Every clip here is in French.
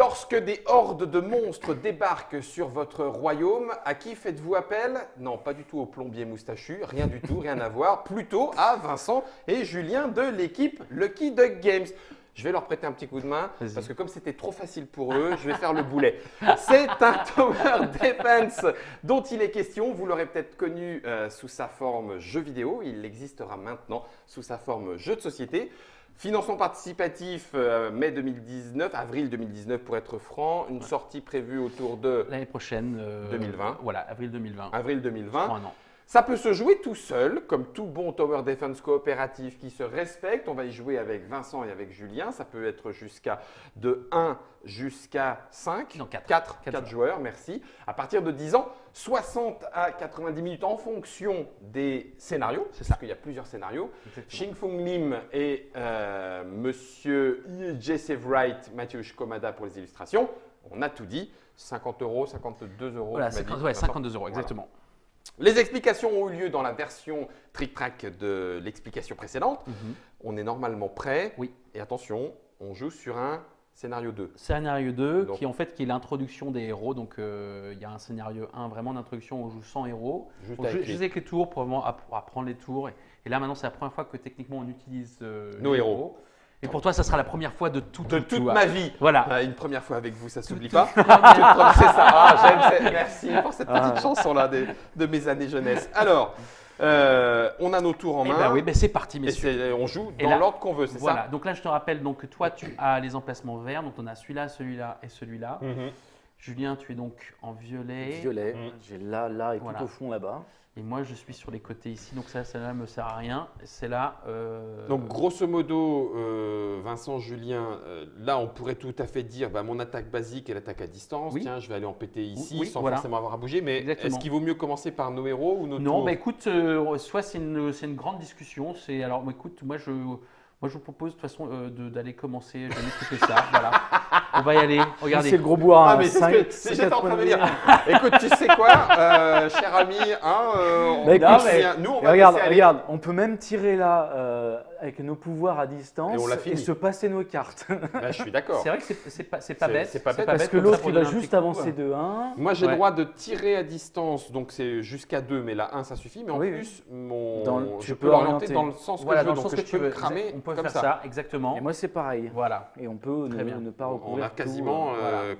Lorsque des hordes de monstres débarquent sur votre royaume, à qui faites-vous appel? Non, pas du tout au plombier moustachu, rien du tout, rien à voir. Plutôt à Vincent et Julien de l'équipe Lucky Duck Games. Je vais leur prêter un petit coup de main parce que comme c'était trop facile pour eux, je vais faire le boulet. C'est un Tower Defense dont il est question. Vous l'aurez peut-être connu sous sa forme jeu vidéo. Il existera maintenant sous sa forme jeu de société. Financement participatif mai 2019, avril 2019 pour être franc. Une sortie prévue autour de l'année prochaine. 2020. Voilà, avril 2020. Avril 2020. Un an. Ça peut se jouer tout seul, comme tout bon Tower Defense coopératif qui se respecte. On va y jouer avec Vincent et avec Julien. Ça peut être de 1 jusqu'à 5. Non, 4. 4 joueurs, merci. À partir de 10 ans, 60 à 90 minutes en fonction des scénarios. C'est ça. Parce qu'il y a plusieurs scénarios. Xing Fung Lim et Monsieur Jesse Wright, Mathieu Komada pour les illustrations. On a tout dit. 50 €, 52 €. Voilà, 52 €, exactement. Voilà. Les explications ont eu lieu dans la version trick-track de l'explication précédente. On est normalement prêt. Oui. Et attention, on joue sur un scénario 2. Scénario 2, donc, qui est l'introduction des héros. Donc, il y a un scénario 1, vraiment d'introduction, on joue sans héros. Juste avec les tours pour vraiment apprendre les tours. Et là, maintenant, c'est la première fois que techniquement, on utilise nos héros. Et pour toi, ça sera la première fois de toute ma vie. Voilà. Une première fois avec vous, ça ne s'oublie pas. C'est ça. J'aime. Merci pour cette petite chanson-là de mes années jeunesse. Alors, on a nos tours en main. Ben oui, c'est parti, messieurs. Et on joue dans l'ordre qu'on veut, c'est ça? Voilà. Donc là, je te rappelle que toi, tu as les emplacements verts. Donc, on a celui-là, celui-là et celui-là. Julien, tu es donc en violet. Violet. J'ai là et tout au fond là-bas. Et moi, je suis sur les côtés ici, donc celle-là ne me sert à rien. C'est là. Donc, grosso modo, Vincent, Julien, là, on pourrait tout à fait dire mon attaque basique est l'attaque à distance. Oui. Tiens, je vais aller en péter ici sans forcément avoir à bouger. Mais est-ce qu'il vaut mieux commencer par nos héros ou nos tours? Non, écoute, soit c'est une grande discussion. Alors, écoute, moi, je vous propose de toute façon d'aller commencer. Je vais m'expliquer ça. Voilà. On va y aller. Regardez. C'est le gros bois. Ah, mais c'est j'étais en train de me dire. Écoute, tu sais quoi, cher ami, nous, on va regarde, on peut même tirer là avec nos pouvoirs à distance et se passer nos cartes. Je suis d'accord. C'est vrai que c'est pas bête. C'est pas bête parce que l'autre, il va juste avancer de 1. Moi, j'ai le droit de tirer à distance, donc c'est jusqu'à 2, mais là, 1, ça suffit. Mais en plus, je peux l'orienter dans le sens que je veux, donc je peux cramer. On peut faire ça, exactement. Et moi, c'est pareil. Voilà. Et on peut ne pas recouvrir. On n'a quasiment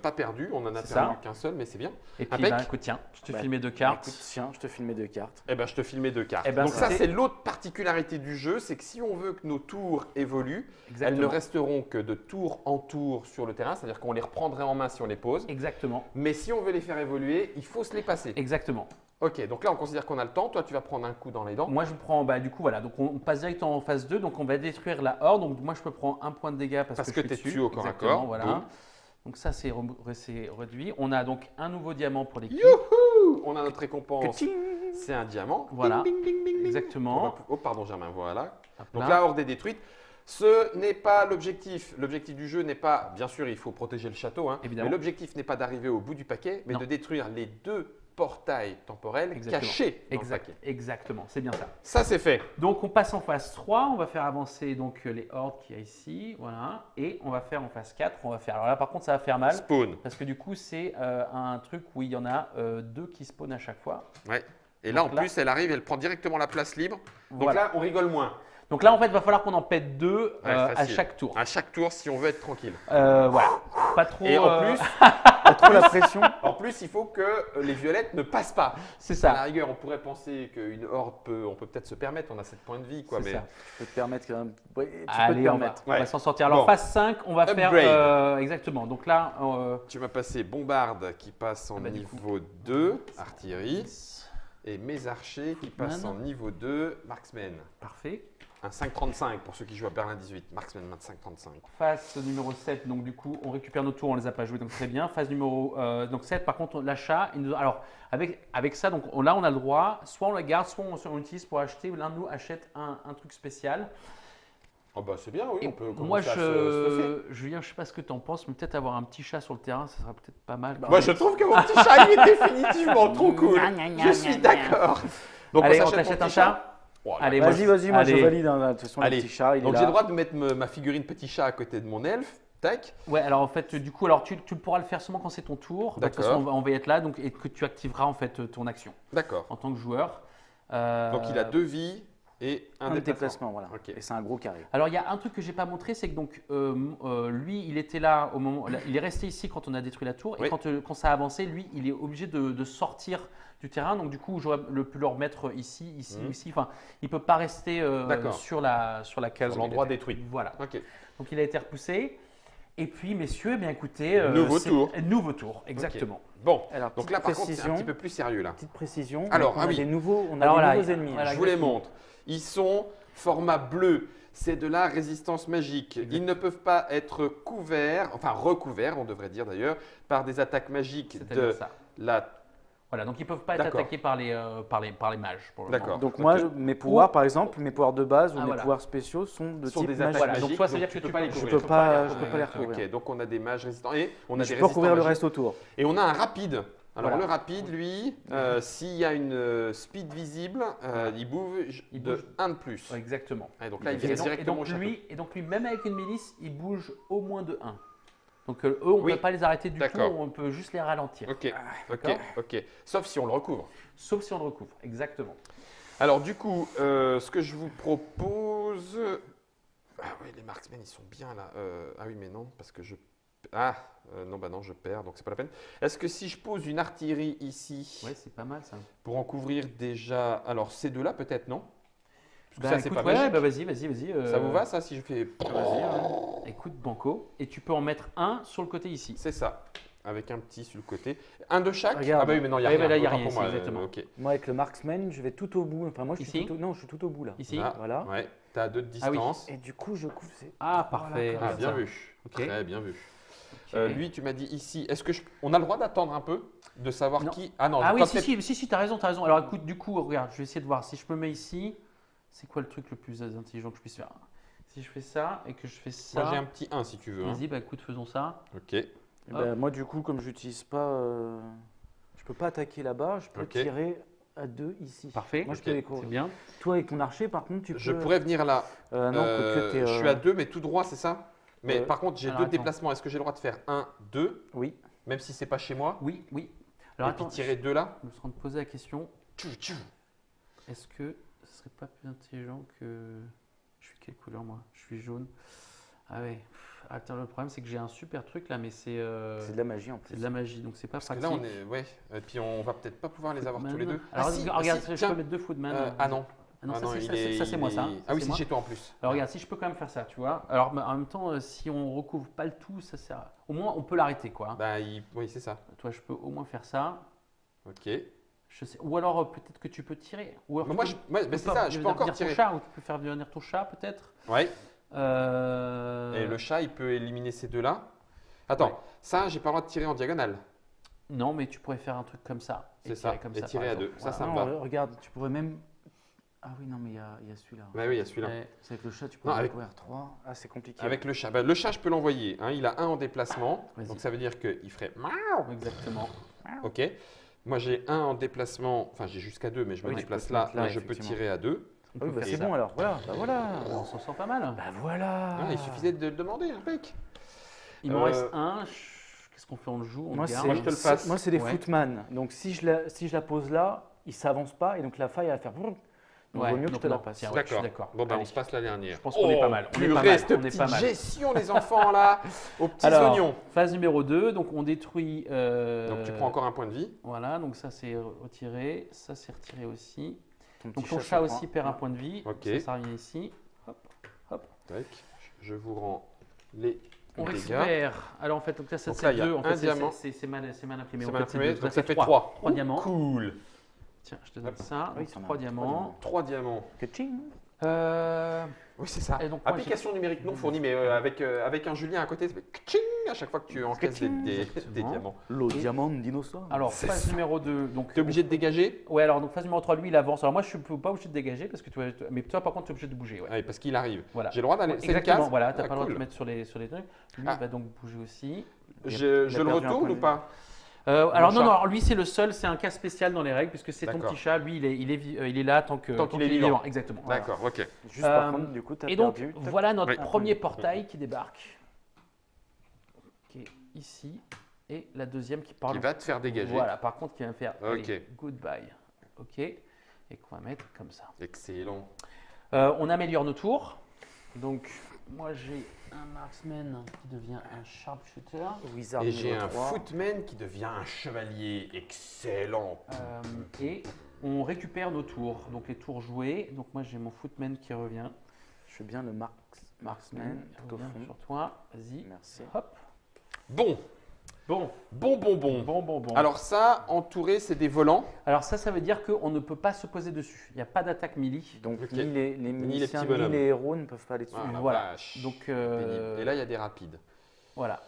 pas perdu, on en a perdu qu'un seul, mais c'est bien. Et puis, écoute, tiens, je te file mes 2 cartes. Tiens, je te file mes 2 cartes. Je te file mes 2 cartes. Donc ça, c'est l'autre particularité du jeu, c'est que si on veut que nos tours évoluent, elles ne resteront que de tour en tour sur le terrain, c'est-à-dire qu'on les reprendrait en main si on les pose. Exactement. Mais si on veut les faire évoluer, il faut se les passer. Exactement. Ok, donc là, on considère qu'on a le temps. Toi, tu vas prendre un coup dans les dents. Moi, je prends, du coup, voilà. Donc, on passe directement en phase 2. Donc, on va détruire la horde. Donc, moi, je peux prendre un point de dégâts parce que tu es dessus au corps à corps. Voilà. Donc, ça, c'est réduit. On a donc un nouveau diamant pour l'équipe. Youhou! On a notre récompense. C'est un diamant. Voilà. Bing, bing, bing, bing, bing. Exactement. Oh, pardon, Germain, voilà. Donc, la horde est détruite. Ce n'est pas l'objectif. L'objectif du jeu n'est pas, bien sûr, il faut protéger le château, mais l'objectif n'est pas d'arriver au bout du paquet, mais de détruire les 2 portails temporels cachés dans le paquet. Exactement, c'est bien ça. Ça, c'est fait. Donc, on passe en phase 3. On va faire avancer donc, les hordes qu'il y a ici. Voilà. Et on va faire en phase 4. Alors là, par contre, ça va faire mal. Spawn. Parce que du coup, c'est un truc où il y en a 2 qui spawnent à chaque fois. Ouais. Et là, plus, elle arrive, elle prend directement la place libre. Donc là, on rigole moins. Donc là, en fait, il va falloir qu'on en pète 2 à chaque tour. À chaque tour, si on veut être tranquille. Voilà. Pas trop. Et en plus, pas trop la pression. En plus, il faut que les violettes ne passent pas. C'est ça. À la rigueur, on pourrait penser qu'une horde on peut peut-être se permettre. On a 7 points de vie, quoi. C'est ça. Tu peux te permettre quand même. Allez, on va s'en sortir. Alors, phase 5, on va faire. Exactement. Donc là. Tu m'as passé bombarde qui passe en niveau 2, artillerie. Et mes archers qui passent en niveau 2, marksman. Parfait. Un 5,35 pour ceux qui jouent à Berlin 18. Marksman 5,35. Phase numéro 7, donc du coup, on récupère nos tours, on ne les a pas joués, donc très bien. Phase numéro 7, par contre, l'achat. Alors, avec ça, donc, là, on a le droit, soit on la garde, soit on l'utilise pour acheter. L'un de nous achète un truc spécial. Oh bah c'est bien, oui, on peut commencer moi, à se Julien, je ne sais pas ce que tu en penses, mais peut-être avoir un petit chat sur le terrain, ça sera peut-être pas mal. Moi, je trouve que mon petit chat, il est définitivement trop cool. Je suis d'accord. Donc, allez, on t'achète un chat. Allez, vas-y, moi je valide. De toute façon, le petit chat, il est là. Donc j'ai le droit de mettre ma figurine petit chat à côté de mon elfe. Tac. Ouais, alors en fait, du coup, alors tu pourras le faire seulement quand c'est ton tour. De toute façon, on va y être là, donc et que tu activeras en fait ton action. D'accord. En tant que joueur. Donc il a 2 vies et un déplacement. Voilà. Okay. Et c'est un gros carré. Alors il y a un truc que j'ai pas montré, c'est que donc lui, il était là au moment, il est resté ici quand on a détruit la tour, et quand ça a avancé, lui, il est obligé de sortir du terrain. Donc du coup, j'aurais pu le remettre ici, ici. Enfin, il peut pas rester sur la case. Sur l'endroit détruit. Voilà. Okay. Donc il a été repoussé. Et puis, messieurs, eh bien écoutez, nouveau tour, exactement. Okay. Bon, alors, donc là par contre c'est un petit peu plus sérieux là. Petite précision. Alors, on a des nouveaux ennemis. Voilà, je vous les montre. Ils sont format bleu. C'est de la résistance magique. Ils ne peuvent pas être couverts, enfin recouverts, on devrait dire d'ailleurs, par des attaques magiques de la. Voilà, donc ils ne peuvent pas être attaqués par les mages. D'accord. Donc moi, mes pouvoirs, par exemple, mes pouvoirs de base ou mes pouvoirs spéciaux sont de type des attaques magiques. Donc toi, ça veut dire que tu peux pas les couvrir. Je ne peux pas les recouvrir. Ok, donc on a des mages résistants et on a des résistants. Je peux recouvrir le reste autour. Et on a un rapide. Alors le rapide, lui, s'il y a une speed visible, il bouge de 1 de plus. Exactement. Et donc là, il vient directement au château. Et donc lui, même avec une milice, il bouge au moins de 1. Donc eux, on ne peut pas les arrêter du tout, on peut juste les ralentir. Ok. Sauf si on le recouvre. Sauf si on le recouvre, exactement. Alors du coup, ce que je vous propose… Ah oui, les marksmen, ils sont bien là. Ah oui, mais non, parce que je… non, je perds, donc c'est pas la peine. Est-ce que si je pose une artillerie ici… Ouais, c'est pas mal ça. Pour en couvrir déjà… Alors ces deux-là peut-être, non ? Ça, c'est pas magique. Vas-y. Ça vous va ça si je fais… Vas-y, écoute, banco. Et tu peux en mettre un sur le côté ici. C'est ça. Avec un petit sur le côté. Un de chaque. Regarde. Ah bah oui, mais non, il n'y a rien. Là, il y a rien pour ici, moi, exactement. Moi, avec le marksman, je vais tout au bout. Enfin, moi, je suis tout au bout là. Ici. Là, voilà. Ouais. Tu as 2 de distance. Et du coup, je couvre. Parfait. Ah, bien vu. Okay. Très bien vu. Lui, tu m'as dit ici. Est-ce que on a le droit d'attendre un peu, de savoir qui… Ah non. Oui, si, t'as raison. Alors écoute, du coup, regarde, je vais essayer de voir si je me mets ici. C'est quoi le truc le plus intelligent que je puisse faire? Si je fais ça et que je fais ça… Moi, j'ai un petit 1 si tu veux. Vas-y, écoute, faisons ça. Ok. Moi, du coup, comme je n'utilise pas… je peux pas attaquer là-bas, je peux tirer à 2 ici. Parfait. Moi, je peux les couvrir. C'est bien. Toi, avec ton archer, par contre, tu peux… Je pourrais venir là. Non, je suis à 2, mais tout droit, c'est ça? Mais par contre, j'ai 2 déplacements. Est-ce que j'ai le droit de faire 1, 2? Oui. Même si c'est pas chez moi? Oui. Alors, puis tirer 2 là? Je me suis en train de poser la question. Est-ce que ce serait pas plus intelligent que… Je suis quelle couleur moi? Je suis jaune. Ah ouais. Attends, le problème c'est que j'ai un super truc là, mais c'est… C'est de la magie en plus. C'est de la magie, donc c'est pas pratique. Là, on est… Ouais. Et puis, on va peut-être pas pouvoir les avoir tous les deux. Alors, regarde, je peux mettre 2 Footman. Ah non. Non, ça c'est moi ça. Ah oui, c'est chez toi en plus. Alors regarde, si je peux quand même faire ça, tu vois. Alors en même temps, si on recouvre pas le tout, ça sert… Au moins, on peut l'arrêter quoi. Oui, c'est ça. Toi, je peux au moins faire ça. Ok. Je sais. Ou alors peut-être que tu peux tirer. Ou alors, c'est ça, je peux encore tirer. Ou tu peux faire venir ton chat peut-être. Ouais. Et le chat, il peut éliminer ces deux-là. Attends, ça, j'ai pas le droit de tirer en diagonale. Non, mais tu pourrais faire un truc comme ça. C'est ça, et tirer à 2. Ça me va. Regarde, tu pourrais même… Ah oui, non, mais il y a celui-là. Oui, il y a celui-là. C'est avec le chat, tu peux en couvrir 3. Ah, c'est compliqué. Avec le chat. Le chat, je peux l'envoyer. Il a 1 en déplacement. Donc, ça veut dire qu'il ferait… Exactement. Ok. Moi, j'ai 1 en déplacement. Enfin, j'ai jusqu'à 2, mais je me déplace là. Et je peux tirer à 2. Oui, c'est bon alors. Voilà. On s'en sort pas mal. Voilà. Il suffisait de le demander, impec. Il m'en reste 1. Qu'est-ce qu'on fait? On le joue, moi, je te le fasse. Moi, c'est des footman. Donc, si je la pose là, il ne s'avance pas. Et donc, la faille, elle va faire… Donc, il vaut mieux que je te la passe. D'accord. Bon, on se passe la dernière. Je pense qu'on est pas mal. On est pas mal. Gestion, les enfants, là, aux petits oignons. Phase numéro 2, donc on détruit… Donc, tu prends encore un point de vie. Voilà, donc ça, c'est retiré. Ça, c'est retiré aussi. Donc, ton chat aussi perd un point de vie. Ok. Ça revient ici. Hop. Tac. Je vous rends les… On récupère. Alors, en fait, donc là, c'est 2. En fait, c'est mal imprimé. C'est mal imprimé, donc ça fait 3. 3 diamants. Cool. Tiens, je te donne ça. 3 diamants. 3 diamants. Oui, c'est ça. Donc, application numérique non fournie, mais avec un Julien à côté, ça fait kching à chaque fois que tu encaisses des diamants. Le diamant dinosaure. Alors, phase numéro 2. Tu es obligé de dégager? Ouais, alors donc phase numéro 3, lui, il avance. Alors, moi, je ne suis pas obligé de dégager, parce que mais toi, par contre, tu es obligé de bouger. Ouais. Oui, parce qu'il arrive. Voilà. J'ai le droit d'aller. Exactement, voilà, tu n'as pas le droit de te mettre sur les trucs. Lui, il va donc bouger aussi. Je le retourne ou pas? Alors non, lui c'est le seul, c'est un cas spécial dans les règles puisque c'est ton petit chat, lui il est là tant qu'il est vivant. Exactement. D'accord, ok. Juste par contre, du coup, tu as et donc perdu. voilà notre premier portail qui débarque. ici et la deuxième qui parle. Qui va te faire dégager. Voilà, par contre, qui va me faire Ok. allez, goodbye. Ok. Et qu'on va mettre comme ça. Excellent. On améliore nos tours. Donc, moi, j'ai un marksman qui devient un sharpshooter. Wizard Et j'ai niveau un 3. footman qui devient un chevalier. Excellent. Et on récupère nos tours. Donc, les tours joués. Donc, moi, j'ai mon footman qui revient. Je fais bien le marksman tout au Revient fond. sur toi. Vas-y. Merci. Hop. Bon. Bon. Bon. Alors ça, entouré, c'est des volants. Alors ça veut dire qu'on ne peut pas se poser dessus. Il n'y a pas d'attaque melee. Donc Ok. ni les miliciens, petits bonhommes. ni les héros ne peuvent pas aller dessus. Ah, la Voilà. vache. Donc, Pénible. Et là, il y a des rapides. voilà.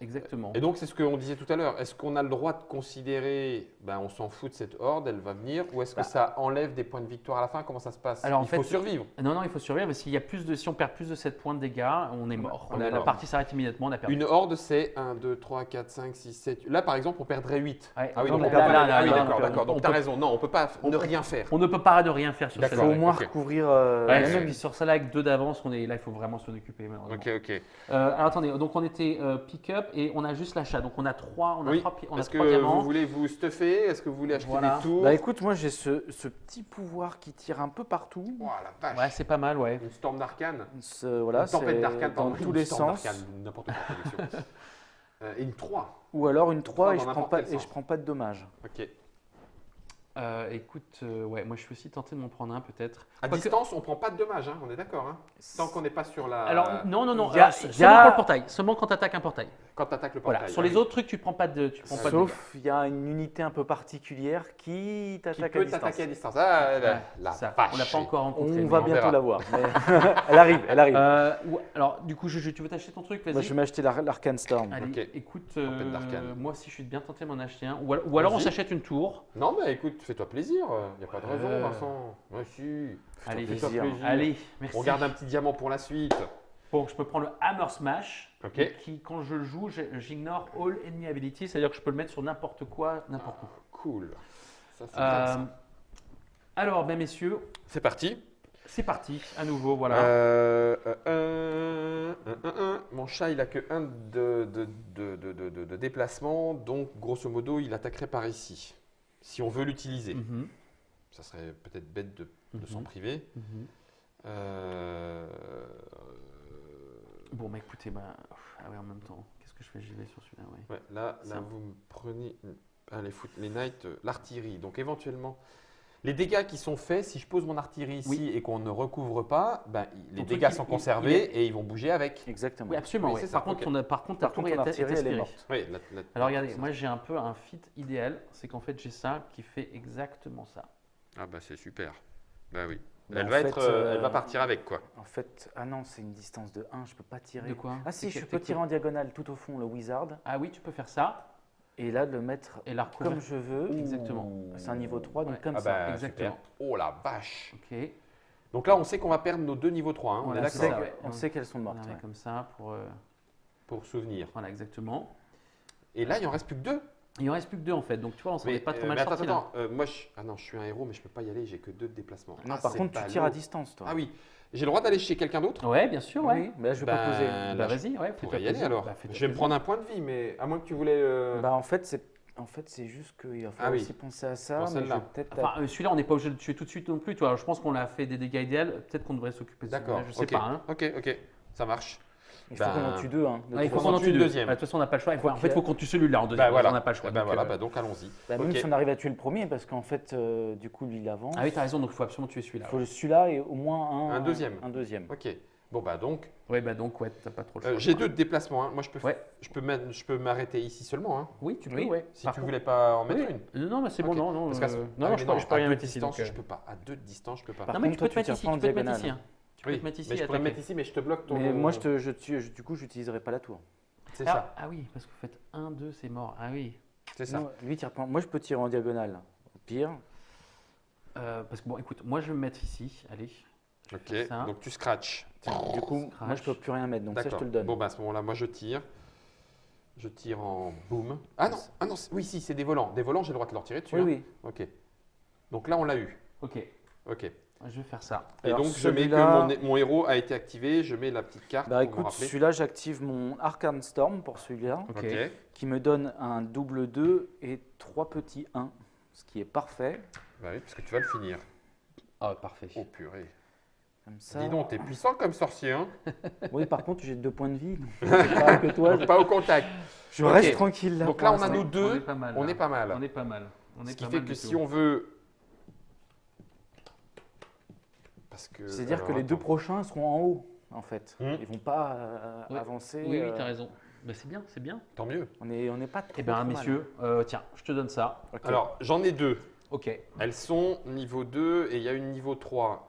Exactement. Et donc, c'est ce qu'on disait tout à l'heure. Est-ce qu'on a le droit de considérer, on s'en fout de cette horde, elle va venir, ou est-ce que ça enlève des points de victoire à la fin? Comment ça se passe? Alors, en Il faut fait, survivre. Non, il faut survivre. Mais si on perd plus de 7 points de dégâts, on est mort. On est La mort. partie s'arrête immédiatement. On a perdu. Une horde, c'est 1, 2, 3, 4, 5, 6, 7. Là, par exemple, on perdrait 8. Ouais. Ah oui, Non, donc on mais peut là, pas. là, Ah oui, là, d'accord, on d'accord. peut- Donc, tu as raison. Non, on peut pas ne rien faire. On ne peut pas de rien faire sur Il celle-là. faut au moins ok. recouvrir Ouais, la même. puis sur celle-là, avec 2 d'avance, là, il faut vraiment s'en occuper. Malheureusement. Ok. Alors attendez, donc on était pick-up et on a juste l'achat. Donc on a 3 Oui. Est-ce que diamants. vous voulez vous stuffer? Est-ce que vous voulez acheter Voilà. des tours? Bah écoute, moi j'ai ce petit pouvoir qui tire un peu partout. Oh la vache. Ouais, c'est pas mal, ouais. Une storm d'arcane. Voilà, Une tempête c'est d'arcane dans pardon, tous une les storm sens. d'arcane, n'importe quoi traduction. Et une 3. Ou alors une 3 et dans je prends n'importe pas quel sens. de dommages. Ok. Écoute, ouais, moi je suis aussi tenté de m'en prendre un peut-être. À Quoique- distance, on prend pas de dommages, hein, on est d'accord. Hein. Tant qu'on n'est pas sur la. Alors non, il y a- alors, seulement pour le portail, seulement quand tu attaques un portail. Quand tu attaques le Voilà. portail. Sur les autres trucs, tu prends pas de, pas de dégâts. Sauf il y a une unité un peu particulière qui Qui t'attaque à peut distance. t'attaquer à distance. Ah, Ouais, la ça, vache. on l'a pas encore rencontré. On mais va on bientôt verra. la voir. mais elle arrive, elle arrive. Alors du coup, tu veux t'acheter ton truc, vas-y. Moi je vais m'acheter l'Arcane Storm. Allez, Ok. écoute, Tempête d'arcane. moi aussi je suis bien tenté de m'en acheter un. Ou alors on Vas-y. s'achète une tour. Non, mais écoute, fais-toi plaisir. Il n'y a pas de raison, Euh. Vincent. Ouais, si. Allez, Fais-toi plaisir. plaisir. Allez, merci. On garde un petit diamant pour la suite. Bon, je peux prendre le Hammer Smash, Ok. qui quand je le joue, j'ignore All Enemy Ability, c'est-à-dire que je peux le mettre sur n'importe quoi, n'importe où. Cool. Ça, c'est bien, ça. Alors, ben messieurs, C'est parti. c'est parti, à nouveau, voilà. Mon chat, il a que 1 de déplacement, donc grosso modo, il attaquerait par ici. Si on veut l'utiliser, Mhm, ça serait peut-être bête de s'en mhm, priver. mhm. Bon, bah écoutez, ah ouais, en même temps, qu'est-ce que je fais? J'y vais sur celui-là, ouais. Ouais, là, Ça. vous me prenez les knights, l'artillerie. Donc éventuellement, les dégâts qui sont faits, si je pose mon artillerie ici Oui. et qu'on ne recouvre pas, les Ton dégâts truc, sont il conservés est- et ils vont bouger avec. Exactement. Oui, absolument. Oui, ouais. c'est ça, Par contre, ok. ta Par contre, tour ton est artillerie, elle est aspirée. morte. Oui, Alors regardez, moi j'ai un peu un fit idéal, c'est qu'en fait j'ai ça qui fait exactement ça. Ah bah c'est super. Bah oui. Mais Elle en va, fait, elle va partir avec quoi. En fait, ah non, c'est une distance de 1, je peux pas tirer. De quoi? Ah si, C'est je que- peux tirer en diagonale tout au fond le wizard Ah oui, tu peux faire ça et là de le mettre et la recouvrir. comme je veux. Exactement. C'est un niveau 3, donc Ouais. comme Ah ça. bah exactement. super. Oh la vache. Ok. Donc là, on sait qu'on va perdre nos 2 niveaux 3. Hein, Voilà, on est c'est d'accord ça, ouais. On sait qu'elles sont mortes. Voilà, ouais. comme ça pour. pour souvenir. Voilà, exactement. Et là, il en reste plus que 2. Il en reste plus que 2 en fait, donc tu vois, on s'en est pas trop mal mais attends, sorti là. moi, ah non, je suis un héros, mais je peux pas y aller. J'ai que 2 de déplacement. Non, Ah, par c'est contre, tu ballot. tires à distance, toi. Ah oui. J'ai le droit d'aller chez quelqu'un d'autre. Ouais, bien sûr, ouais. Oui, mais là je vais pas Ben, poser. là, Bah je vas-y, ouais, pourrais fais-toi y aller plaisir. alors. Bah, fais-toi Je vais me plaisir. prendre un point de vie, mais à moins que tu voulais. Bah en fait, c'est juste qu'il va falloir oui. aussi penser à ça. Pour Mais je vais celle-là. peut-être. Enfin, celui-là, on n'est pas obligé de le tuer tout de suite non plus. Toi, je pense qu'on a fait des dégâts idéaux. Peut-être qu'on devrait s'occuper de ça. D'accord. Je sais ok. pas. Hein. Ok. Ça marche. Il faut Ben, qu'on en tue 2. Hein, de Ouais, il toute faut façon. qu'on en tue le deux. deuxième. Ouais, de toute façon, on n'a pas le choix. En fait, il qu'il faut qu'on tue celui-là en deuxième. Bah voilà. On n'a pas le choix. Bah donc, voilà. Bah donc allons-y. Bah, même Ok. si on arrive à tuer le premier, parce qu'en fait, du coup, lui il avance. Ah oui, t'as raison. Donc, il faut absolument tuer Il celui-là. faut celui-là et au moins Un deuxième. Un deuxième. Ok. Bon bah donc, Ouais, bah donc, ouais, t'as pas trop le choix. j'ai 2 de déplacement. Hein. Moi, Ouais. je peux m'arrêter ici seulement. Hein. Oui, tu peux, Oui. ouais. Si Par tu contre- voulais pas en mettre Oui. une. Non, mais c'est bon, Ok. non. Parce qu'à- non, ah oui, je peux à rien deux mettre ici. distance, Donc, je peux pas. À 2 de distance, je peux pas. Par non, mais contre, tu peux toi, te mettre tu ici. tires pas en Tu peux te mettre diagonale. ici. Hein. Tu peux Oui, te mettre ici. mais je et pourrais me attaquer. mettre ici, mais je te bloque ton. Mais moi, du coup, j'utiliserai pas la tour. C'est ça. Ah oui, parce que vous faites 1, 2, c'est mort. Ah oui. C'est ça. Non, lui, il tire pas. Moi, je peux tirer en diagonale. Au pire. Parce que bon, écoute, moi je vais me mettre ici. Allez. Je vais Ok. faire ça. Donc tu scratches. Du coup, moi, je peux plus rien mettre. Donc ça, je D'accord. te le donne. Bon bah à ce moment-là, moi je tire. Je tire en boom. Ah non. Oui, si, c'est des volants. Des volants, j'ai le droit de leur tirer dessus. Oui, hein. oui. Ok. Donc là, on l'a eu. Ok. Ok. Je vais faire ça. Et alors, donc, je mets que mon héros a été activé. Je mets la petite carte. Bah écoute, celui-là, j'active mon Arcane Storm pour celui-là, qui me donne un double 2 et 3 petits 1, ce qui est parfait. Bah oui, parce que tu vas le finir. Ah, parfait. Oh purée. Comme ça. Dis donc, t'es puissant comme sorcier, hein? Oui, par contre, j'ai 2 points de vie. Donc pas que toi. Pas au contact. Je reste tranquille là. Donc là, on a nous deux. On est pas mal. On est pas mal. On est pas mal. Ce qui fait que si on veut. C'est-à-dire que les 2 prochains seront en haut, en fait. Ils vont pas avancer. Oui, tu as raison. Bah, c'est bien, c'est bien. Tant mieux. On n'est pas trop. Eh bien, messieurs, tiens, je te donne ça. Okay. Alors, j'en ai 2. Ok. Elles sont niveau 2 et il y a une niveau 3.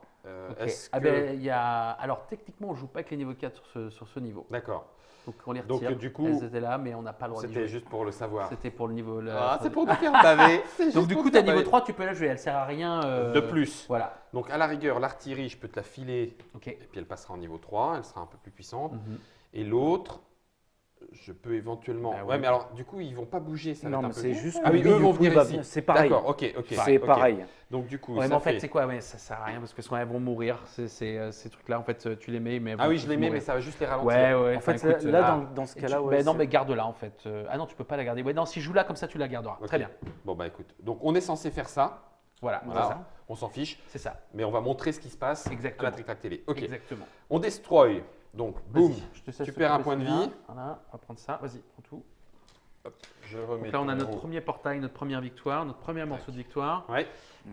Est-ce que... y a... Alors, techniquement, on ne joue pas avec les niveaux 4 sur ce niveau. D'accord. Donc, on les retire. Donc, du coup, elles étaient là, mais on n'a pas le droit de jouer. C'était juste pour le savoir. C'était pour le niveau. C'est pour te faire baver. Donc, du coup, tu as niveau 3, tu peux la jouer. Elle ne sert à rien. De plus. Voilà. Donc, à la rigueur, l'artillerie, je peux te la filer. Ok. Et puis, elle passera en niveau 3. Elle sera un peu plus puissante. Et l'autre, je peux éventuellement. Bah, ouais, mais alors, du coup, ils ne vont pas bouger. Ça non, mais c'est juste. Ah oui, eux vont venir ici. C'est pareil. D'accord, ok. C'est pareil. Donc, du coup, ouais, ça mais en fait, c'est quoi? Ouais, ça sert à rien parce que sinon elles vont mourir. Ces trucs-là, en fait, tu les mets, mais ah oui, je les mets, mais ça va juste les ralentir. Ouais. En fait, écoute, là, dans ce cas-là, ouais. Non, mais garde-la en fait. Ah non, tu peux pas la garder. Ouais, non, si je joue là comme ça, tu la garderas. Okay. Très bien. Bon bah écoute, donc on est censé faire ça. Voilà. Ça. On s'en fiche. C'est ça. Mais on va montrer ce qui se passe Exactement. à la Trick-Tac Télé. Ok. Exactement. On destroy. Donc, boum. Tu perds un point de vie. Voilà, on va prendre ça. Vas-y, prends tout. Hop, je remets. Donc là, on a notre premier portail, notre première victoire, notre premier morceau de victoire. Ouais.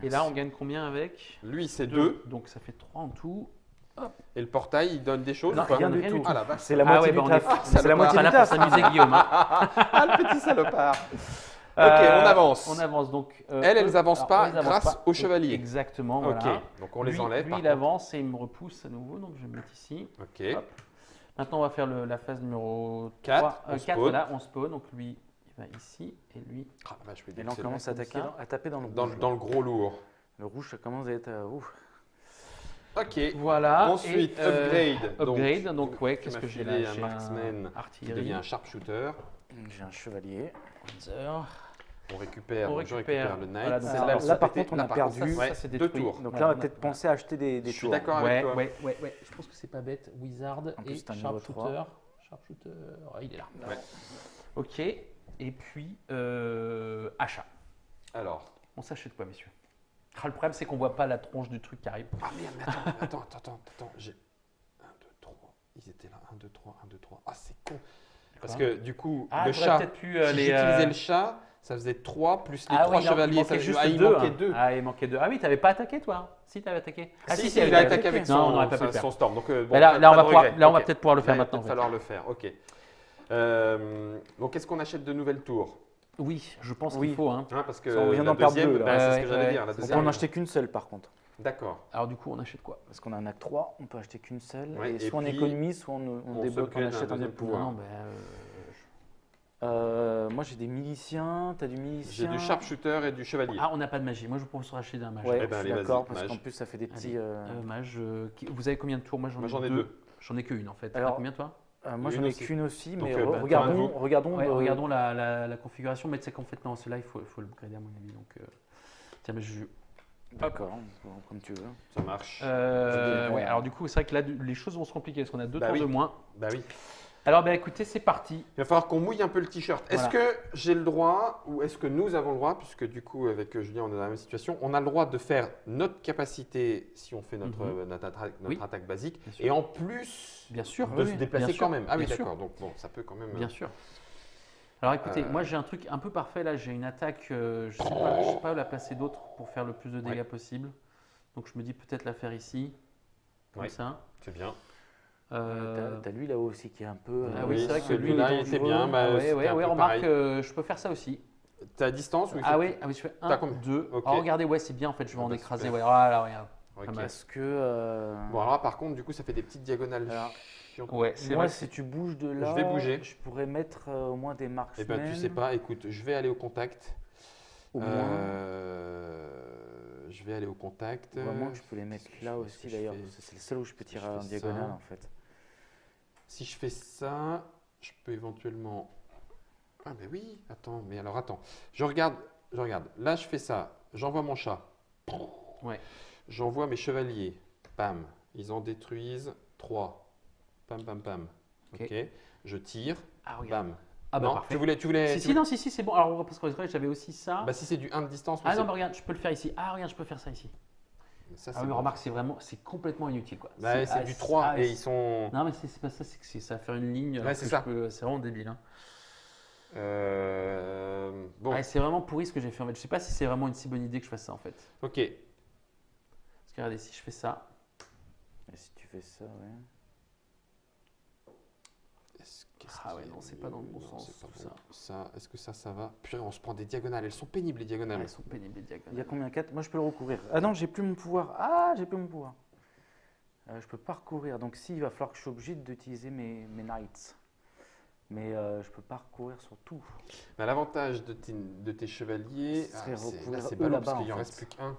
Et là, on gagne combien avec? Lui, c'est 2. Donc ça fait 3 en tout. Hop. Et le portail, il donne des choses? Non, ou pas? rien du tout. Ah la vache. C'est la moitié du taf. C'est la moitié du taf. On va s'amuser, Guillaume. Ah, le petit salopard. Ok, on avance. On avance donc. Elles n'avancent pas grâce au chevalier. Exactement. Ok, voilà. donc on les enlève. Lui, il avance et il me repousse à nouveau, donc je vais me mettre ici. Ok. Hop. Maintenant, on va faire la phase numéro 4. 4, voilà, on spawn. Donc lui, il va ici et lui. Ah, bah, et là, on commence à taper dans le rouge. Dans le gros lourd. Le rouge, ça commence à être. Ok. Voilà. Ensuite, upgrade. Upgrade. Donc ouais, qu'est-ce que j'ai là? J'ai un marksman qui devient un sharpshooter. J'ai un chevalier. On récupère le knight. Voilà, là, par contre, on a perdu ça, c'est 2 tours. Donc là, on va peut-être penser à acheter des tours. Je suis d'accord avec toi. Ouais. Je pense que c'est pas bête. Wizard et Sharpshooter. Sharpshooter, il est là. Ouais. Ok. Et puis, achat. Alors. On s'achète quoi, messieurs? Le problème, c'est qu'on voit pas la tronche du truc qui arrive. Ah merde, mais attends. J'ai 1, 2, 3. Ils étaient là. 1, 2, 3, 1, 2, 3. Ah, c'est con. Parce que du coup, le chat, si j'utilisais le chat, ça faisait 3 plus les 3 chevaliers. Il manquait juste 2. Ah, il manquait 2. Ah oui, tu n'avais pas attaqué, toi? Si, tu avais attaqué. Ah si, il a attaqué avec son storm. Donc, bon, là, on va peut-être pouvoir le faire maintenant. Il va falloir le faire, ok. Donc, est-ce qu'on achète de nouvelles tours? Oui, je pense qu'il faut. Parce que on vient d'en perdre 2. C'est ce que j'allais dire. On peut en acheter qu'une seule, par contre. D'accord. Alors du coup, on achète quoi? Parce qu'on a un acte 3, on peut acheter qu'une seule. Ouais, et soit on économise, soit on débloque, on achète un autre pouvoir. Moi j'ai des miliciens, tu as du milicien. J'ai du sharpshooter et du chevalier. Ah, on n'a pas de magie. Moi je propose racheter d'un mage. Ouais, je suis d'accord, parce qu'en plus ça fait des petits. Mage. Vous avez combien de tours? Moi j'en ai 2. J'en ai qu'une en fait. Alors, combien toi? Moi j'en ai qu'une aussi, mais donc, regardons la configuration. Mais tu sais qu'en fait, non, celui-là il faut le upgrader à mon avis. Donc, tiens, mais je. D'accord, comme tu veux. Ça marche. Ouais, alors du coup, c'est vrai que là, les choses vont se compliquer parce qu'on a 2 tours de moins. Bah oui. Alors, écoutez, c'est parti. Il va falloir qu'on mouille un peu le t-shirt. Est-ce que j'ai le droit, ou est-ce que nous avons le droit, puisque du coup, avec Julien, on est dans la même situation, on a le droit de faire notre capacité si on fait notre attaque basique, et en plus de se déplacer quand même. Ah oui, d'accord. Donc bon, ça peut quand même. Bien sûr. Alors écoutez, moi j'ai un truc un peu parfait là, j'ai une attaque, je sais pas où la placer d'autre pour faire le plus de dégâts possible. Donc je me dis peut-être la faire ici, comme ça. C'est bien. T'as lui là-haut aussi qui est un peu. Ah oui, c'est vrai que lui là il était bien. Remarque, je peux faire ça aussi. T'es à distance ou je fais 1, 2. Oh, regardez, c'est bien en fait, je vais en écraser. Voilà, regarde. Parce que. Bon, alors là, par contre, du coup, ça fait des petites diagonales. Moi, si tu bouges de là, je vais bouger. Je pourrais mettre au moins des marques. Eh ben, tu sais pas, écoute, je vais aller au contact. Je vais aller au contact. Vraiment, je peux les mettre là aussi d'ailleurs. C'est le seul où je peux tirer en diagonale en fait. Si je fais ça, je peux éventuellement. Ah, mais oui, attends. Je regarde. Là, je fais ça. J'envoie mon chat. Ouais. J'envoie mes chevaliers. Pam. Ils en détruisent 3. Pam, pam, pam. Ok. Je tire. Ah, regarde. Bam. Ah bah non, parfait. tu voulais. Si, c'est bon. Alors, parce que j'avais aussi ça. Bah si c'est du 1 de distance. Ah non, mais regarde, je peux le faire ici. Ah, regarde, je peux faire ça ici. Ça, Ah oui, bon. remarque, c'est complètement inutile, quoi. Bah, c'est du 3 et ils sont… Non, mais c'est pas ça, c'est que ça va faire une ligne. Ouais, c'est ça. C'est vraiment débile. Hein. Bon. Ah, c'est vraiment pourri ce que j'ai fait en fait. Je sais pas si c'est vraiment une si bonne idée que je fasse ça en fait. Ok. Parce que regardez, si je fais ça. Et si tu fais ça, ouais. Ah ouais, non, c'est pas dans le bon sens. C'est pas tout bon. ça. Est-ce que ça va? Purée, on se prend des diagonales. Elles sont pénibles les diagonales. Ah, elles sont pénibles les Il y a diagonales. combien 4? Moi, je peux le recourir. Ah non, j'ai plus mon pouvoir. Ah, j'ai plus mon pouvoir. Je peux pas recourir. Donc, si, il va falloir que je sois obligé d'utiliser mes knights. Mais je peux pas recourir sur tout. Bah, l'avantage de tes chevaliers, Ce serait là recourir c'est eux ballot là-bas, parce qu'il en en fait. reste plus qu'un.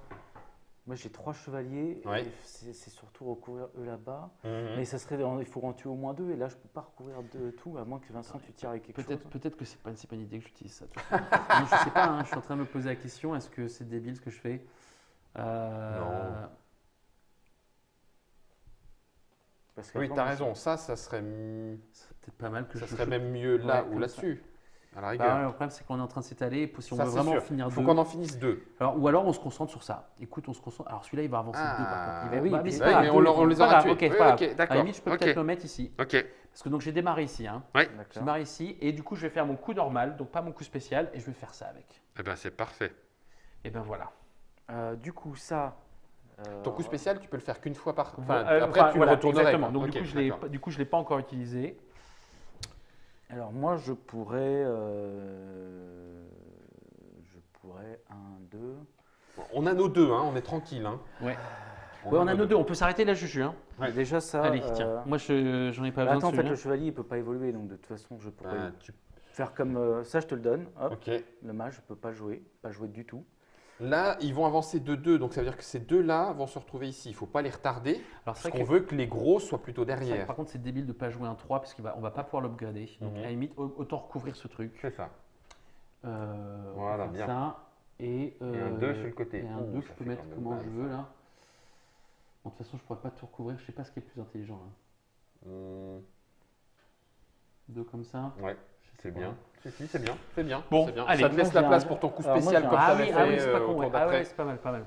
Moi, j'ai 3 chevaliers. Ouais. Et c'est surtout recourir eux là-bas. Mhm. Mais ça serait, il faut en tuer au moins 2. Et là, je peux pas recourir de tout, à moins que Vincent, tu tires avec quelque chose. Peut-être que c'est pas une idée que j'utilise ça. tu vois. Non, je sais pas, hein, je suis en train de me poser la question, est-ce que c'est débile ce que je fais? Non. Parce que Oui, attends, tu as raison. Ça serait, C'est peut-être pas mal que ça je serait même mieux là Ouais, ou comme là-dessus. À la Bah, rigueur. le problème, c'est qu'on est en train de s'étaler. Et si on Ça, veut c'est vraiment sûr. finir Faut deux. qu'on en finisse 2. Alors, ou alors on se concentre sur ça. Écoute, on se concentre. Alors celui-là, il va avancer de 2 par contre. Il va... oui, bah, mais c'est oui, pas mais grave, on deux, les pas aura grave, tués. ok, c'est Oui, pas ok, grave. À d'accord. la limite, je peux Ok. peut-être le mettre ici. Ok. Parce que donc j'ai démarré ici. Hein. Je D'accord. démarre ici et du coup, je vais faire mon coup normal, donc pas mon coup spécial, et je vais faire ça avec. Eh ben c'est parfait. Et ben voilà. Du coup, ça. Ton coup spécial, tu peux le faire qu'une fois par. Voilà, Après, tu voilà, le retournerais. exactement. quoi. Donc Ok, du coup, je l'ai pas encore utilisé. Alors, moi, je pourrais. 1, 2. Bon, on a nos 2, hein, on est tranquille. Hein. Ouais. Ouais, on a nos deux. On peut s'arrêter là, Juju. Hein. Ouais. Déjà, ça. Allez, tiens. Moi, j'en ai pas besoin. Attends, en de fait, celui-là. le chevalier, il peut pas évoluer. Donc, de toute façon, je pourrais Tu- faire comme ça, je te le donne. Hop. Ok. Le mage, je peux pas jouer du tout. Là, ils vont avancer de 2, donc ça veut dire que ces deux-là vont se retrouver ici. Il ne faut pas les retarder, Alors, parce c'est qu'on vrai que veut que les gros soient plutôt ça, derrière. par contre, c'est débile de pas jouer un 3 parce qu'on va pas pouvoir l'upgrader. Donc, Mhm. à la limite, autant recouvrir ce truc. C'est ça. On Voilà, va faire bien. ça. Et un 2 sur le côté. Et un Ouh, 2 que ça je peux fait mettre quand même comment mal, je ça. veux là. Bon, de toute façon, je pourrais pas tout recouvrir. Je sais pas ce qui est le plus intelligent. Là. 2 comme ça. Ouais, c'est bien. Si, c'est bien. C'est bien. Bon, c'est bien. allez, Ça te laisse moi, la j'ai place un- pour ton coup Alors, moi, spécial j'ai un- comme Ah tu avais oui, fait c'est pas au con. tour Ouais. Ah d'après. ouais, c'est pas mal, pas mal.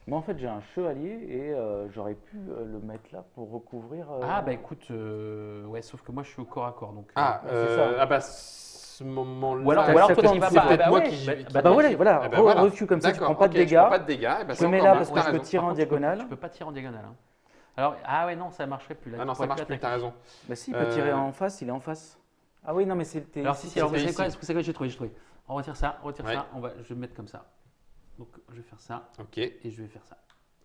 Moi, en fait, j'ai un chevalier et j'aurais pu le mettre là pour recouvrir. Ah bah écoute, ouais, sauf que moi je suis au corps à corps. Donc, c'est ça. Bah, ce moment-là. Ou alors toi qui vas c'est pas. peut-être moi ouais, qui. Bah voilà, Eh ben voilà. refus comme ça, tu D'accord, prends pas de ok, je dégâts. prends pas de dégâts. Eh ben, Je c'est le mets encore là mieux, parce que t'as je peux raison. tirer en diagonale. Tu peux pas tirer en diagonale. Hein. Alors, ah ouais, non, ça marcherait plus là. Ah tu non, ça pourrais marche plus plus, t'as attaquer. raison. Bah si, il peut tirer Euh, en face, il est en face. Ah oui, non, mais c'était. Alors si, alors vous c'est savez quoi, ici. c'est quoi, j'ai trouvé. On retire ça, Ouais. ça. Je vais me mettre comme ça. Donc je vais faire ça Ok. et je vais faire ça.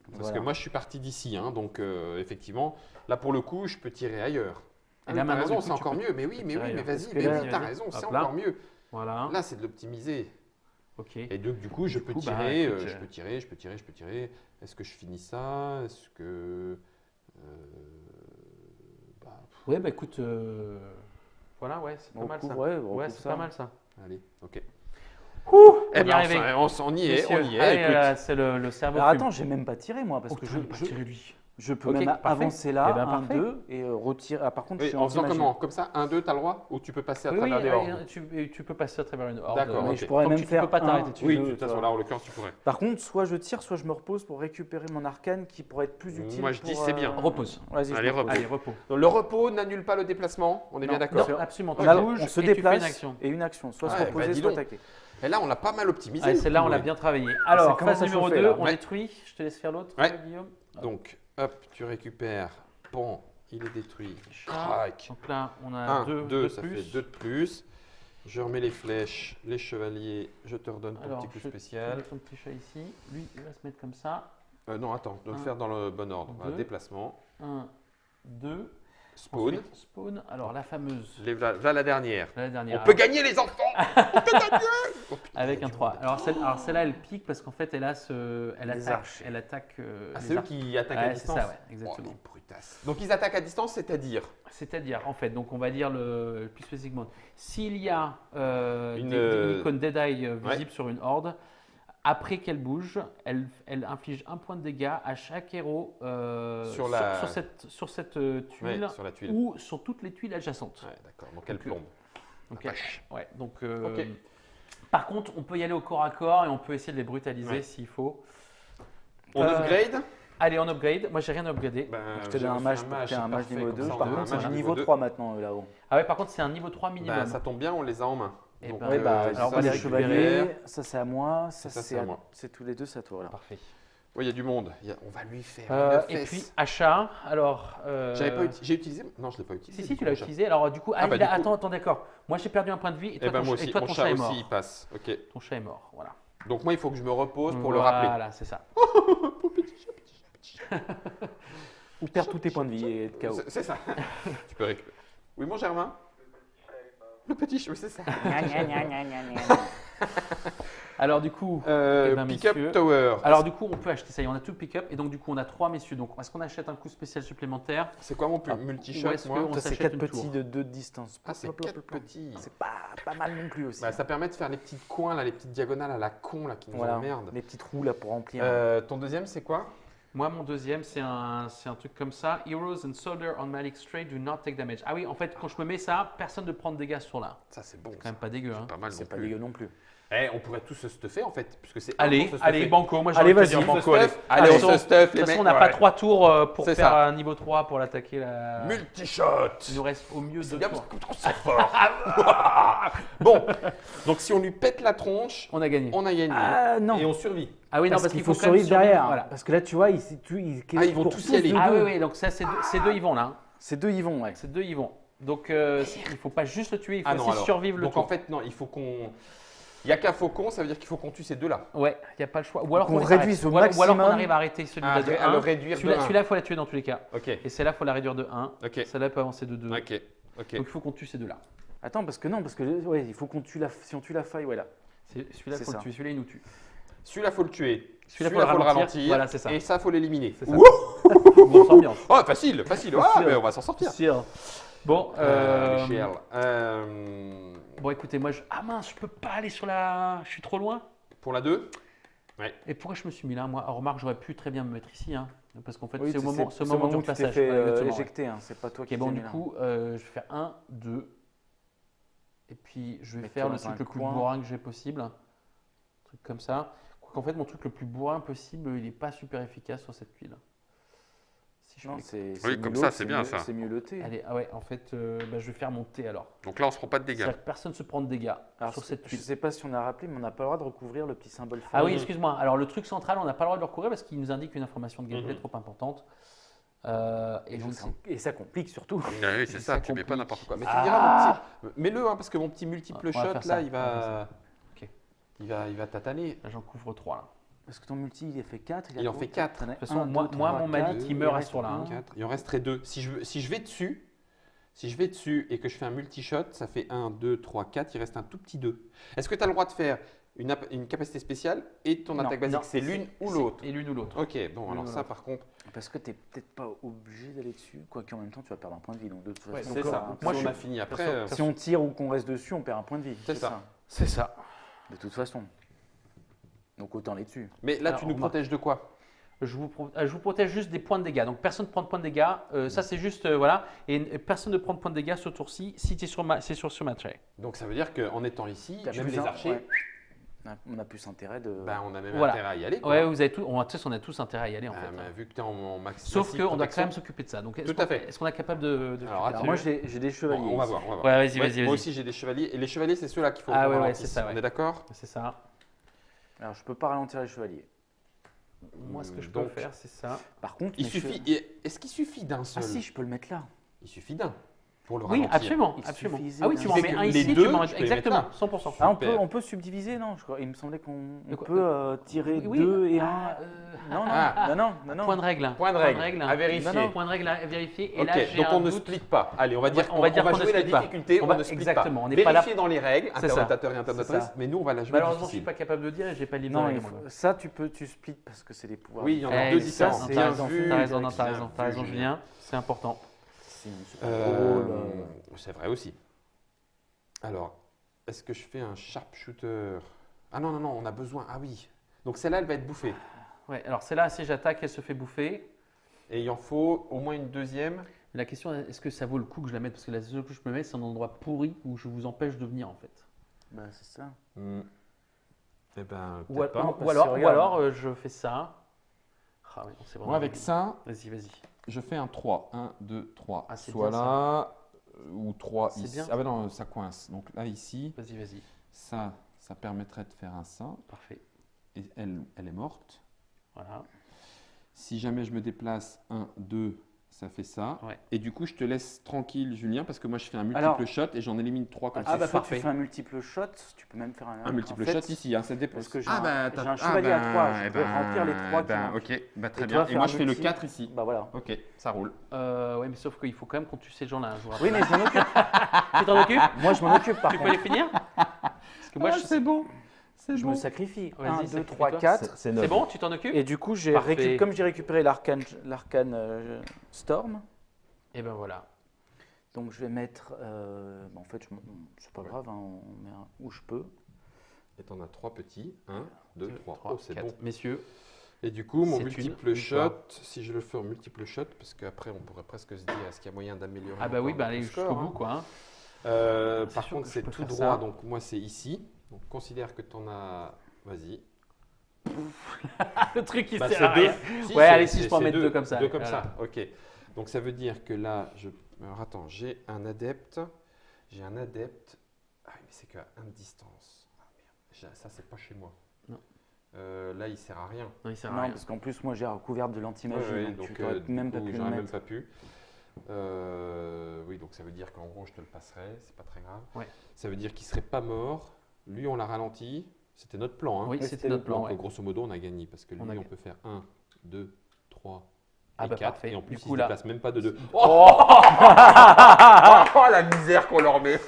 Parce Voilà. que moi, je suis parti d'ici, hein, donc effectivement, là pour le coup, je peux tirer ailleurs. Et Ah, là, oui, t'as maintenant, raison, du coup, c'est tu encore peux- mieux. Mais tu oui, peux mais tirer oui, mais ailleurs. vas-y, Parce que mais là, oui, t'as vas-y. raison, c'est Hop là. encore mieux. Voilà. Là, c'est de l'optimiser. Ok. Et donc, du coup, je peux coup, bah, tirer, écoute, je peux tirer, je peux tirer, je peux tirer. Est-ce que je finis ça? Est-ce que. Bah, Ouais, bah écoute, voilà, ouais, c'est pas On mal ça. recouvre, ouais, on Ouais, recouvre c'est ça. pas mal ça. allez, ok. On Eh y est ben, arrivé. on y est, Messieurs, on y est. allez, Écoute. c'est le cerveau. Alors fume. attends, j'ai même pas tiré moi parce Oh, que tu veux pas tirer lui. je peux Ok, même parfait. avancer là, Eh ben, 1, parfait. 2 et retirer. Ah, par contre, je Oui, suis en faisant anti-magie. comment? Comme ça, 1, 2, t'as le droit? Ou tu peux passer à Oui, travers oui, des hordes? tu peux passer à travers une horde. D'accord, Mais ok. je pourrais Tant que même tu faire peux pas un, t'arrêter dessus. Oui, deux, de toute façon, toi. là, en l'occurrence, tu pourrais. Par contre, soit je tire, soit je me repose pour récupérer mon arcane qui pourrait être plus utile. Moi, je dis pour, c'est bien. Repose. Vas-y, je Allez, me repose. repose. Allez, repos. Donc, le repos n'annule pas le déplacement, on est bien d'accord? Non, absolument. On, Tu a- bouges on se et tu fais déplace une action. et une action, soit Ouais, se reposer, bah, dis soit donc. attaquer. Et là, on l'a pas mal optimisé. Ouais, celle-là, on l'a Oui. bien travaillé. Alors, commence phase à numéro chauffer, 2, là. on Ouais. détruit. Je te laisse faire l'autre, Ouais. Guillaume. Donc, hop, tu récupères. Pan, il est détruit. Chat. Crac. Donc là, on a 1, 2 2, de ça plus. fait 2 de plus. Je remets les flèches, les chevaliers. Je te redonne ton Alors, petit coup je spécial. mets ton petit chat ici. Lui, il va se mettre comme ça. Non, attends, de le Un, faire dans le bon ordre. Voilà, deux. déplacement. 1, 2. Spawn. Ensuite, spawn. Alors, la fameuse. Voilà la dernière. La dernière. On peut gagner les enfants. On peut gagner. Oh, putain, Avec il y a un du 3. monde. Alors, celle-là, elle pique parce qu'en fait, elle a Les archers. elle attaque. Ah, les c'est eux archers. qui attaquent Ouais, à c'est distance. ça, ouais, Oh, exactement. les brutasses. Donc ils attaquent à distance, c'est-à-dire C'est-à-dire, en fait, donc on va dire le plus spécifiquement, s'il y a Une, des icônes Dead Eye visibles ouais. sur une horde, après qu'elle bouge, elle inflige un point de dégâts à chaque héros Sur cette Ouais, tuile sur la tuile. ou sur toutes les tuiles adjacentes. Ouais, d'accord. Donc elle Donc, plombe. Donc, vache. ouais, donc, Ok. Par contre, on peut y aller au corps à corps et on peut essayer de les brutaliser Ouais. s'il faut. On upgrade. Allez, on upgrade. Moi, j'ai rien upgradé. Ben, Je te j'ai donne un refait mage pour que tu aies un mage parfait, niveau comme 2. ça, on Par a un contre, c'est mage un niveau 2. 3 maintenant là-haut. Ah ouais, par contre, c'est un niveau 3 minimum. Ben, ça tombe bien, on les a en main. Eh Donc, ben, Oui, bah, alors, on ça, va les les récupérer. chevaliers, ça c'est à moi, ça Ça, c'est à moi. c'est tous les deux, c'est à toi là. Parfait. Oui, il y a du monde. On va lui faire une Et fesse. puis, achat. Alors. J'ai utilisé. Non, je l'ai pas utilisé. Si, tu l'as utilisé. Alors, du coup, Ah, bah, du coup- attends, d'accord. Moi, j'ai perdu un point de vie et Eh toi, ben moi et aussi. toi, Mon ton chat chat est aussi, mort. il passe. Ok. Ton chat est mort. Voilà. Donc moi, il faut que je me repose pour le rappeler. Voilà, c'est ça. Ou perdre tous tes points de vie et être KO. C'est ça. Tu peux récupérer. Oui, mon Germain. Le petit chat, oui, c'est ça. Alors, du coup. Eh ben, Pick-up messieurs. Tower. Alors, du coup, on peut acheter ça. Y est, on a tout pick-up. Et donc, du coup, on a 3 messieurs. Donc, est-ce qu'on achète un coup spécial supplémentaire? C'est quoi mon Ou multi-shot, est-ce moi qu'on Ça, c'est s'achète 4 une petits tour de 2 de distance. Ah, c'est Plop, plop, 4 plop, plop. petits. C'est pas mal non plus aussi. Bah, ça permet de faire les petits coins, là, les petites diagonales à la con là, qui nous Voilà, emmerdent. les petits trous là pour remplir. Ton deuxième, c'est quoi? Moi, mon deuxième, c'est un truc comme ça. Heroes and Soldier on Malik Strait do not take damage. Ah oui, en fait, quand je me mets ça, personne ne prend de dégâts sur là. Ça, c'est bon. C'est quand même pas dégueu. Hein. Pas mal C'est non pas plus. dégueu non plus. On pourrait tous se stuffer en fait, puisque c'est Allez, un pour se allez, stuffer. banco. Moi, j'ai Allez, envie de te vas-y. dire On se banco. Allez, stuff. Allez, on se stuff, De les toute façon, mecs. on n'a Ouais. pas 3 tours pour C'est faire ça. un niveau 3 pour l'attaquer. La... Multi-shot. Il nous reste au mieux C'est 2 bien tours. parce qu'on c'est fort. Bon, donc si on lui pète la tronche, On a gagné. on a gagné. Ah non. Et on survit. Ah oui, non, parce qu'il qu'il faut faut quand même survivre derrière. Voilà. Parce que là, tu vois, ils Ils vont tous y aller. Ah oui, oui, donc ça, c'est deux, ils vont là. Hein. C'est deux, ils vont, ouais. C'est 2, ils vont. Donc, il ne faut pas juste le tuer, il faut Ah non, aussi alors. survivre le Donc tour. en fait, non, il faut qu'on. Il n'y a qu'un faucon, ça veut dire qu'il faut qu'on tue ces deux-là. Ouais, il n'y a pas le choix. Ou alors Qu'on les réduise arrête. au Ou alors qu'on maximum. arrive à arrêter celui-là Ah, de à le 1. réduire de Celui-là, 1. il faut la tuer dans tous les cas. Ok, Et celle-là, il faut la réduire de 1. ok, Celle-là peut avancer de 2. ok, ok. Donc il faut qu'on tue ces deux-là. Attends, parce que ouais, il faut qu'on tue la. Si on tue la faille, ouais là. Celui-là, il C'est faut le ça. tuer. Celui-là, il nous tue. Celui-là, faut le tuer. Celui-là, Celui-là, faut le ralentir. Voilà, c'est ça. Et ça, faut l'éliminer. C'est ça. Wouh. Grosse ambiance. Oh, facile, facile. Ah, Facile. mais on va s'en sortir. Sûr. Bon, Michel. bon, écoutez, moi, ah mince, je peux pas aller sur la. Je suis trop loin. Pour la 2, Et pourquoi je me suis mis là, moi? Alors, remarque, j'aurais pu très bien me mettre ici, hein, parce qu'en fait, Oui, c'est au moment, c'est ce moment du où tu t'es passage. fait Ouais, exactement, ouais. éjecter, hein, c'est pas toi Ok, qui bon, t'es du mis là. coup, je vais faire 1, 2. Et puis, je vais Mets-toi faire le dans un truc le plus coin. bourrin que j'ai possible. Un truc comme ça. Quoiqu'en fait, mon truc le plus bourrin possible, il n'est pas super efficace sur cette tuile. Si je Non, fais- c'est Oui, mieux comme ça, l'autre, c'est bien, mieux- ça. C'est mieux le thé. Allez, ah ouais, en fait, bah, je vais faire mon T alors. Donc là, on se prend pas de dégâts. C'est-à-dire que personne ne se prend de dégâts Alors, sur cette je tuile. sais pas si on a rappelé, mais on n'a pas le droit de recouvrir le petit symbole Ah oui, feu. excuse-moi. Alors, le truc central, on n'a pas le droit de le recourir parce qu'il nous indique une information de gameplay Mhm. trop importante. Et donc, Et ça complique surtout. Ah oui, c'est Ça ça, tu mets pas complique. n'importe quoi. Mais Ah. tu diras, mon petit. Mets-le, hein, parce que mon petit multiple On va shot, faire ça, là, il on va faire va. Ok. Il va tataner. là, j'en couvre 3 là. Parce que ton multi, il a fait 4. Il en fait 4. De toute façon, moi, mon Malik, il meurt à ce tour-là. Hein. 4. Il en resterait 2. Si je vais dessus, et que je fais un multi-shot, ça fait 1, 2, 3, 4. Il reste un tout petit 2. Est-ce que tu as le droit de faire une capacité spéciale et ton Non, attaque basique? non, C'est l'une ou l'autre? Et l'une ou l'autre. Ok, bon, alors L'une ou ça l'autre. par contre. Parce que tu n'es peut-être pas obligé d'aller dessus, quoique en même temps, tu vas perdre un point de vie. Donc, de toute Ouais, façon, C'est encore, ça. hein. Moi, je on suis- a fini après. Perso- Si on tire ou qu'on reste dessus, on perd un point de vie. C'est ça. C'est ça. De toute façon. Donc autant les dessus. Mais là, Alors, tu nous remarque. protèges de quoi? Je vous protège juste des points de dégâts. Donc personne ne prend de points de dégâts. Ça c'est juste voilà. Et personne ne prend de points de dégâts ce tour-ci si tu es sur ma trait. Donc ça veut dire qu'en étant ici, T'as même plus les un- archers, ouais. On a plus intérêt de. ben, on a même Voilà. intérêt à y aller. Quoi. Ouais, vous avez tout. On a tous intérêt à y aller en Ah, fait. mais vu que tu es en max. Sauf massif qu'on doit protection, quand même s'occuper de ça. Donc Tout à fait. Est-ce qu'on est capable de Alors, faire Alors attends. moi, j'ai des chevaliers. On va ici. voir. On va voir. Ouais, vas-y, Ouais, vas-y, moi vas-y. aussi, j'ai des chevaliers. Et les chevaliers, c'est ceux-là qu'il faut Ah qu'on ouais, ouais, ralentisse. c'est ça, On ouais. est d'accord? C'est ça. Alors je peux pas ralentir les chevaliers. Moi, ce que je peux Donc, faire, c'est ça. Par contre, Il mes suffit. Est-ce qu'il suffit d'un Ah seul? si, je peux le mettre là. Il suffit d'un pour le Oui, ralentir. absolument, Il absolument. suffisait Ah oui, d'un- tu m'en Tu mets fais un que les ici, deux, tu m'en mets tu peux les mettre exactement, là. 100%. Ah, Super. on peut subdiviser, non je crois. Il me semblait qu'on De quoi peut tirer Oui, 2 et 1. ah, Non, Ah. non. Point de règle. Point de règle. À vérifier. Non, point de règle à vérifier. Et Ok, là, j'ai donc un on ne doute. split pas. Allez, on va dire On qu'on va dire va qu'on ne jouer la split pas. difficulté, On on va- ne split exactement, pas. on n'est pas là- Vérifiez dans les règles, C'est ça. interprétateur et C'est interprétatrice, ça. mais nous on va la jouer Malheureusement, je suis difficile. pas capable de dire et j'ai pas le livre. Non, de il règles, faut- moi. ça tu split parce que c'est des pouvoirs. Oui, il y en a Eh, deux ça, différents. c'est- Bien t'as vu. T'as raison, non, bien t'as raison, vu, Julien. C'est important. Sinon, c'est pas drôle. C'est vrai aussi. Alors, est-ce que je fais un sharpshooter? Ah non, on a besoin. Ah oui. Donc celle-là, elle va être bouffée. Ouais, alors celle-là, si j'attaque, elle se fait bouffer. Et il en faut au moins une deuxième. La question, est-ce que ça vaut le coup que je la mette? Parce que la seule que je me mets, c'est un endroit pourri où je vous empêche de venir en fait. Bah, c'est ça. Eh ben, Ou, peut-être pas. parce ou que alors, regarde. je fais ça. Ah ouais, non, c'est vraiment Moi, avec horrible. ça, Vas-y, vas-y. je fais un 3. 1, 2, 3. Ah, c'est Soit bien, ça. là, ou 3 C'est ici. bien. Ah ben non, ça coince. Donc là, ici, Vas-y, vas-y. ça permettrait de faire un ça. Parfait. Et elle est morte. Voilà. Si jamais je me déplace, 1, 2, ça fait ça. Ouais. Et du coup, je te laisse tranquille, Julien, parce que moi, je fais un multiple Alors- shot et j'en élimine 3 comme Ah ça. bah parfait. tu fais un multiple shot, tu peux même faire Un multiple en fait, shot ici, hein, ça dépend. Parce que j'ai t'as- j'ai un chevalier à 3, je eh peux remplir les 3 qui manquent. Ok, bah, très Et bien. toi, Et faire moi, un je fais le multi. 4 ici. Bah voilà. Ok, ça roule. Ouais, mais sauf qu'il faut quand même qu'on tue ces gens-là. Je vous rappelle. Oui, mais je m'en occupe. Tu t'en occupes? Moi, je m'en occupe par Tu peux les contre. finir? Parce que moi, c'est bon. C'est Je me sacrifie. Vas-y, 1, 2, sacrifie-toi. 3, 4. C'est bon, tu t'en occupes? Et du coup, Parfait. comme j'ai récupéré l'arcane Storm, Et ben voilà. donc je vais mettre. En fait, c'est pas grave, hein, on met où je peux. Et t'en as 3 petits. 1, 2, 3. 3, Oh, c'est bon. Messieurs, Et du coup, mon C'est multiple une shot, victoire. si je le fais en multiple shot, parce qu'après, on pourrait presque se dire, est-ce qu'il y a moyen d'améliorer ah bah oui, encore bah notre allez score, jusqu'au hein. bout quoi. Hein. Par sûr contre, que je c'est peux tout faire droit, ça. donc moi, c'est ici. Donc, considère que t'en as. Vas-y. Le truc qui Bah, sert c'est à rien. Si, Ouais, c'est- allez, si je peux en c'est mettre deux comme ça. Deux comme Voilà. ça, ok. Donc ça veut dire que là, alors attends, j'ai un adepte. J'ai un adepte. Ah oui, mais c'est qu'à 1 de distance. Ah merde, ça c'est pas chez moi. Non. Là, il sert à rien. Non, il sert à Non, rien. parce qu'en plus, moi, j'ai recouvert de l'anti-magie, Ouais, ouais, donc tu n'aurais du même pas coup, pu le j'aurais même mettre. pas pu. Oui, donc ça veut dire qu'en gros, je te le passerai. C'est pas très grave. Ouais. Ça veut dire qu'il serait pas mort. Lui, on l'a ralenti. C'était notre plan. Hein. Oui, Ouais, c'était c'était notre le plan. Donc, Ouais. grosso modo, on a gagné parce que lui, On a on gagné. peut faire 1, 2, 3 Ah et bah 4. parfait. Et en plus, Du il coup, ne là- déplace même pas de 2. Oh Oh, la misère qu'on leur met.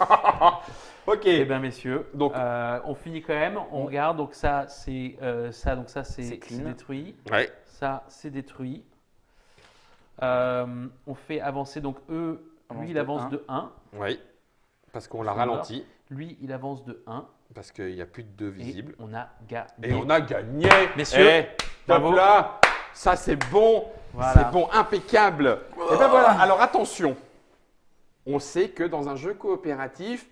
Ok. Eh bien, messieurs, Donc- on finit quand même. On regarde. Donc ça, c'est C'est clean. détruit. Ouais. Ça, c'est détruit. On fait avancer. Donc eux, Avance lui, il de avance 1. de 1. Ouais. Parce qu'on l'a C'est ralenti. Lui, il avance de 1. Parce qu'il n'y a plus de 2 Et visibles. on a gagné. Et on a gagné. Messieurs, Eh, bravo. hop là. Ça, c'est bon. Voilà. C'est bon, impeccable. Et ben voilà. Alors attention. On sait que dans un jeu coopératif,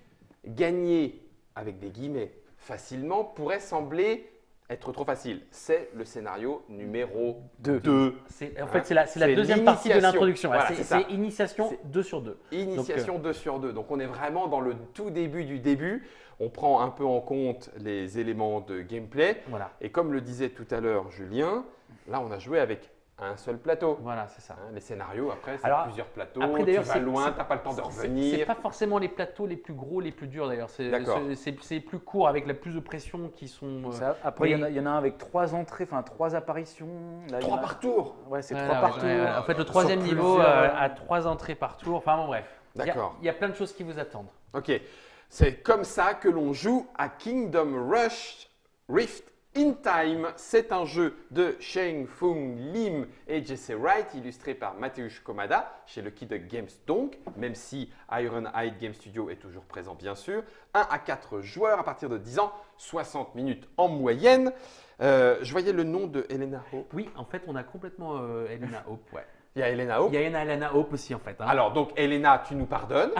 gagner avec des guillemets facilement pourrait sembler être trop facile. C'est le scénario numéro 2. En fait, c'est la C'est deuxième partie de l'initiation. l'introduction. Voilà, C'est c'est ça. initiation C'est- 2 sur 2. Initiation 2 sur 2. Donc on est vraiment dans le tout début du début. On prend un peu en compte les éléments de gameplay. Voilà, Et comme le disait tout à l'heure Julien, là on a joué avec un seul plateau. voilà, c'est ça. Hein, les scénarios, après, c'est Alors, plusieurs plateaux. après, Tu d'ailleurs, vas c'est- loin, c'est- tu n'as pas le temps de C'est revenir. pas forcément les plateaux les plus gros, les plus durs d'ailleurs. D'accord. C'est plus court avec la plus de pression qui sont. Après, il mais- y en a un avec 3 entrées, enfin 3 apparitions. Là, il y 3 en a- par tour. Ouais, c'est Ouais, 3 ouais, par tour. ouais, ouais. En fait, le troisième Sur niveau plusieurs- a 3 entrées par tour. Enfin bon, bref. D'accord. Il y a plein de choses qui vous attendent. Ok. C'est comme ça que l'on joue à Kingdom Rush Rift in Time. C'est un jeu de Sheng Fung Lim et Jesse Wright, illustré par Mateusz Komada chez Lucky Duck Games donc, même si Ironhide Game Studio est toujours présent bien sûr. 1 à 4 joueurs à partir de 10 ans, 60 minutes en moyenne. Je voyais le nom de Elena Hope. Oui, en fait, on a complètement Elena Hope. Ouais. Il y a Elena Hope. Il y a une Elena Hope aussi en fait. Hein. Alors, donc, Elena, tu nous pardonnes.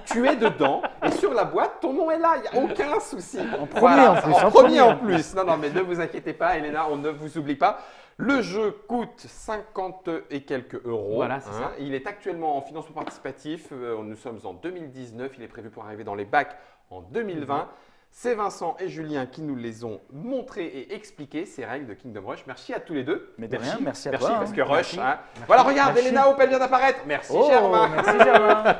Tu es dedans. Et sur la boîte, ton nom est là. Il n'y a aucun souci. En premier, en plus, En en premier, premier. en plus. Non, non, mais ne vous inquiétez pas, Elena, on ne vous oublie pas. Le jeu coûte 50 et quelques euros. Voilà, c'est ça. Il est actuellement en financement participatif. Nous sommes en 2019. Il est prévu pour arriver dans les bacs en 2020. C'est Vincent et Julien qui nous les ont montrés et expliqués, ces règles de Kingdom Rush. Merci à tous les deux. Mais de rien, merci à toi, Merci, parce hein. que Rush. Merci. Hein. Voilà, regarde, Merci. Elena Hope, elle vient d'apparaître. Merci, Oh, Germain. merci Germain.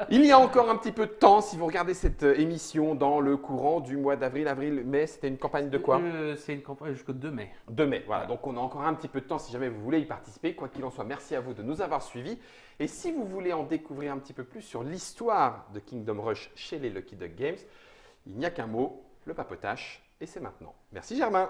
Il y a encore un petit peu de temps, si vous regardez cette émission dans le courant du mois d'avril, mai, c'était une campagne de quoi C'est une campagne jusqu'au 2 mai. 2 mai, voilà. Donc on a encore un petit peu de temps si jamais vous voulez y participer. Quoi qu'il en soit, merci à vous de nous avoir suivis. Et si vous voulez en découvrir un petit peu plus sur l'histoire de Kingdom Rush chez les Lucky Duck Games, il n'y a qu'un mot, le papotage, et c'est maintenant. Merci Germain.